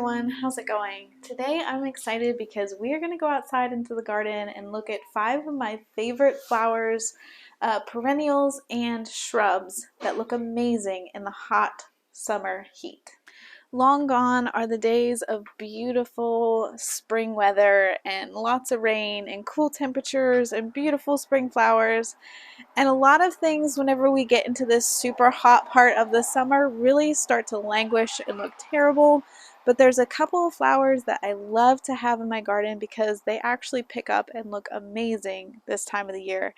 everyone, how's it going? Today I'm excited because we are going to go outside into the garden and look at 5 of my favorite flowers, perennials, and shrubs that look amazing in the hot summer heat. Long gone are the days of beautiful spring weather and lots of rain and cool temperatures and beautiful spring flowers. And a lot of things, whenever we get into this super hot part of the summer, really start to languish and look terrible. But there's a couple of flowers that I love to have in my garden because they actually pick up and look amazing this time of the year.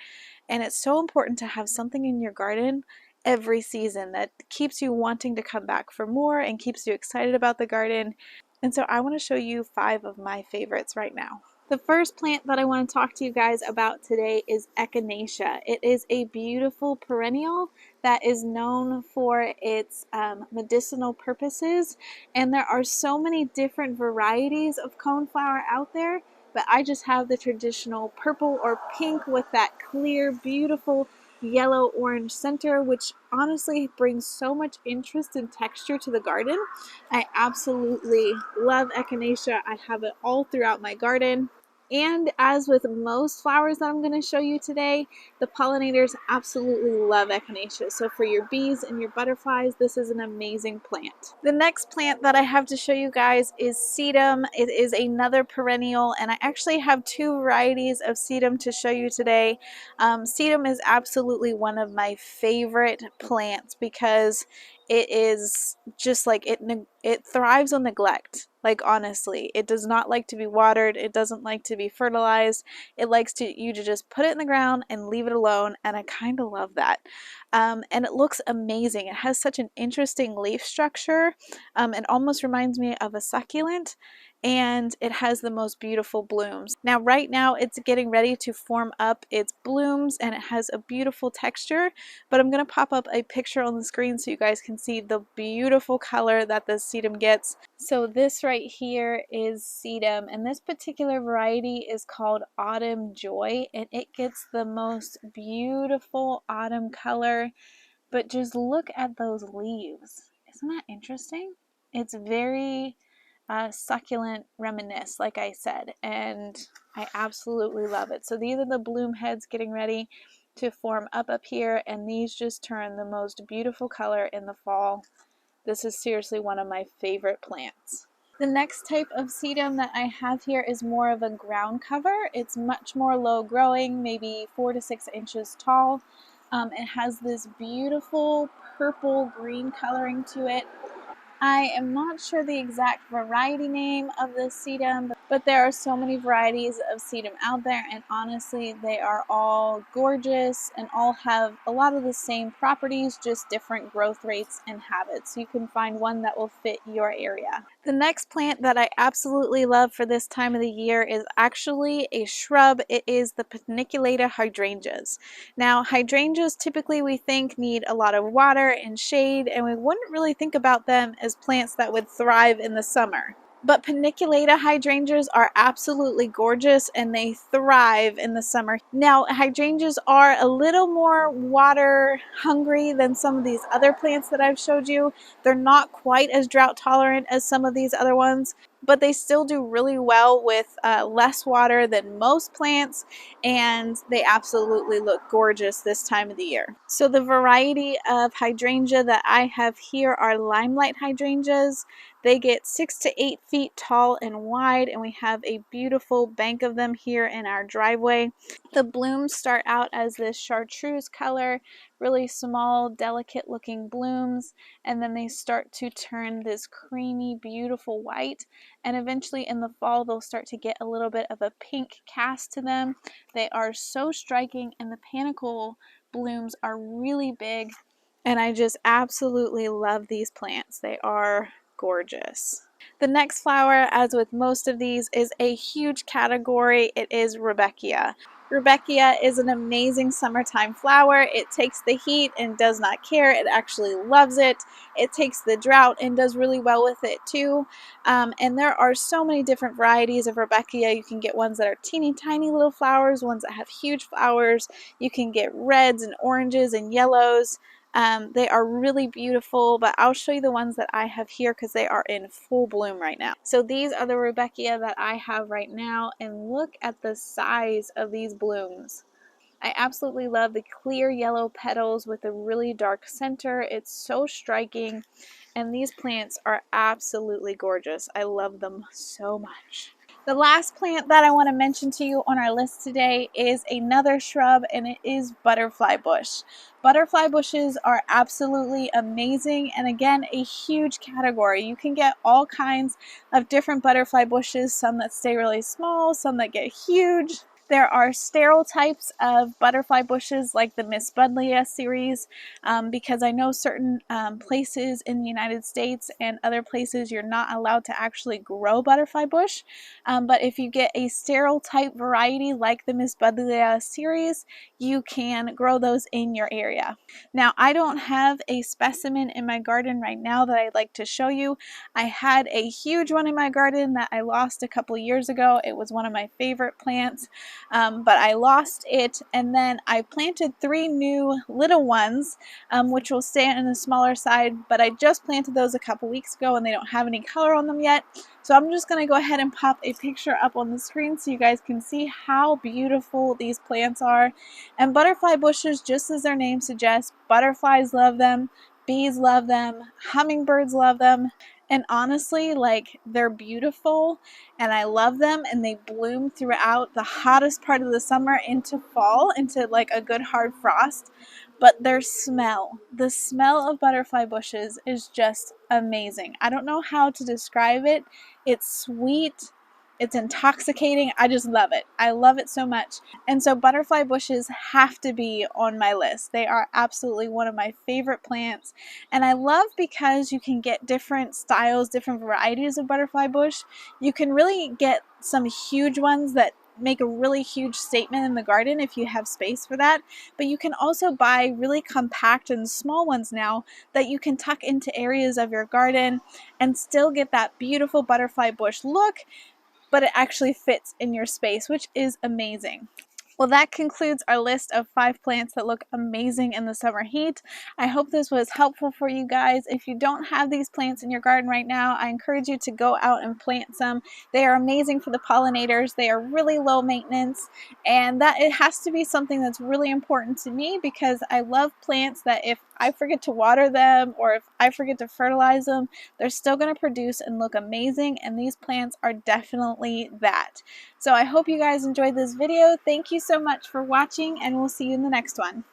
And it's so important to have something in your garden every season that keeps you wanting to come back for more and keeps you excited about the garden. And so I want to show you 5 of my favorites right now. The first plant that I want to talk to you guys about today is Echinacea. It is a beautiful perennial that is known for its medicinal purposes, and there are so many different varieties of coneflower out there, but I just have the traditional purple or pink with that clear, beautiful yellow-orange center, which honestly brings so much interest and texture to the garden. I absolutely love Echinacea. I have it all throughout my garden. And as with most flowers that I'm going to show you today, the pollinators absolutely love Echinacea. So for your bees and your butterflies, this is an amazing plant. The next plant that I have to show you guys is Sedum. It is another perennial, and I actually have 2 varieties of Sedum to show you today. Sedum is absolutely one of my favorite plants because it is just like it thrives on neglect. Like, honestly, it does not like to be watered. It doesn't like to be fertilized. It likes you to just put it in the ground and leave it alone, and I kind of love that. And it looks amazing. It has such an interesting leaf structure. It almost reminds me of a succulent, and it has the most beautiful blooms. Now, right now, it's getting ready to form up its blooms, and it has a beautiful texture, but I'm going to pop up a picture on the screen so you guys can see the beautiful color that the sedum gets. So this right here is sedum, and this particular variety is called Autumn Joy, and it gets the most beautiful autumn color. But just look at those leaves. Isn't that interesting? It's very succulent reminisce, like I said, and I absolutely love it. So these are the bloom heads getting ready to form up here, and these just turn the most beautiful color in the fall. This is seriously one of my favorite plants. The next type of sedum that I have here is more of a ground cover. It's much more low growing, maybe 4 to 6 inches tall. It has this beautiful purple green coloring to it. I am not sure the exact variety name of this sedum, but there are so many varieties of sedum out there, and honestly, they are all gorgeous and all have a lot of the same properties, just different growth rates and habits. So you can find one that will fit your area. The next plant that I absolutely love for this time of the year is actually a shrub. It is the paniculata hydrangeas. Now, hydrangeas typically we think need a lot of water and shade, and we wouldn't really think about them as plants that would thrive in the summer. But paniculata hydrangeas are absolutely gorgeous, and they thrive in the summer. Now, hydrangeas are a little more water hungry than some of these other plants that I've showed you. They're not quite as drought tolerant as some of these other ones, but they still do really well with less water than most plants, and they absolutely look gorgeous this time of the year. So the variety of hydrangea that I have here are limelight hydrangeas. They get 6 to 8 feet tall and wide, and we have a beautiful bank of them here in our driveway. The blooms start out as this chartreuse color, really small, delicate looking blooms, and then they start to turn this creamy, beautiful white, and eventually in the fall they'll start to get a little bit of a pink cast to them. They are so striking, and the panicle blooms are really big, and I just absolutely love these plants. They are gorgeous. The next flower, as with most of these, is a huge category. It is Rubeckia. Rubeckia is an amazing summertime flower. It takes the heat and does not care. It actually loves it. It takes the drought and does really well with it too. And there are so many different varieties of Rubeckia. You can get ones that are teeny tiny little flowers, ones that have huge flowers. You can get reds and oranges and yellows. They are really beautiful, but I'll show you the ones that I have here because they are in full bloom right now. So these are the Rubeckia that I have right now, and look at the size of these blooms. I absolutely love the clear yellow petals with a really dark center. It's so striking, and these plants are absolutely gorgeous. I love them so much. The last plant that I want to mention to you on our list today is another shrub, and it is butterfly bush. Butterfly bushes are absolutely amazing, and again, a huge category. You can get all kinds of different butterfly bushes, some that stay really small, some that get huge. There are sterile types of butterfly bushes like the Miss Buddleia series, because I know certain places in the United States and other places you're not allowed to actually grow butterfly bush. But if you get a sterile type variety like the Miss Buddleia series, you can grow those in your area. Now, I don't have a specimen in my garden right now that I'd like to show you. I had a huge one in my garden that I lost a couple years ago. It was one of my favorite plants. But I lost it, and then I planted 3 new little ones, which will stay on the smaller side, but I just planted those a couple weeks ago and they don't have any color on them yet. So I'm just going to go ahead and pop a picture up on the screen so you guys can see how beautiful these plants are. And butterfly bushes, just as their name suggests, butterflies love them, bees love them, hummingbirds love them. And honestly, like, they're beautiful and I love them, and they bloom throughout the hottest part of the summer into fall, into like a good hard frost. But their smell, the smell of butterfly bushes is just amazing. I don't know how to describe it. It's sweet. It's intoxicating. I just love it. I love it so much. And so butterfly bushes have to be on my list. They are absolutely one of my favorite plants. And I love because you can get different styles, different varieties of butterfly bush. You can really get some huge ones that make a really huge statement in the garden if you have space for that. But you can also buy really compact and small ones now that you can tuck into areas of your garden and still get that beautiful butterfly bush look, but it actually fits in your space, which is amazing. Well, that concludes our list of 5 plants that look amazing in the summer heat. I hope this was helpful for you guys. If you don't have these plants in your garden right now, I encourage you to go out and plant some. They are amazing for the pollinators. They are really low maintenance, and that it has to be something that's really important to me because I love plants that if I forget to water them or if I forget to fertilize them, they're still going to produce and look amazing, and these plants are definitely that. So I hope you guys enjoyed this video. Thank you so much for watching, and we'll see you in the next one.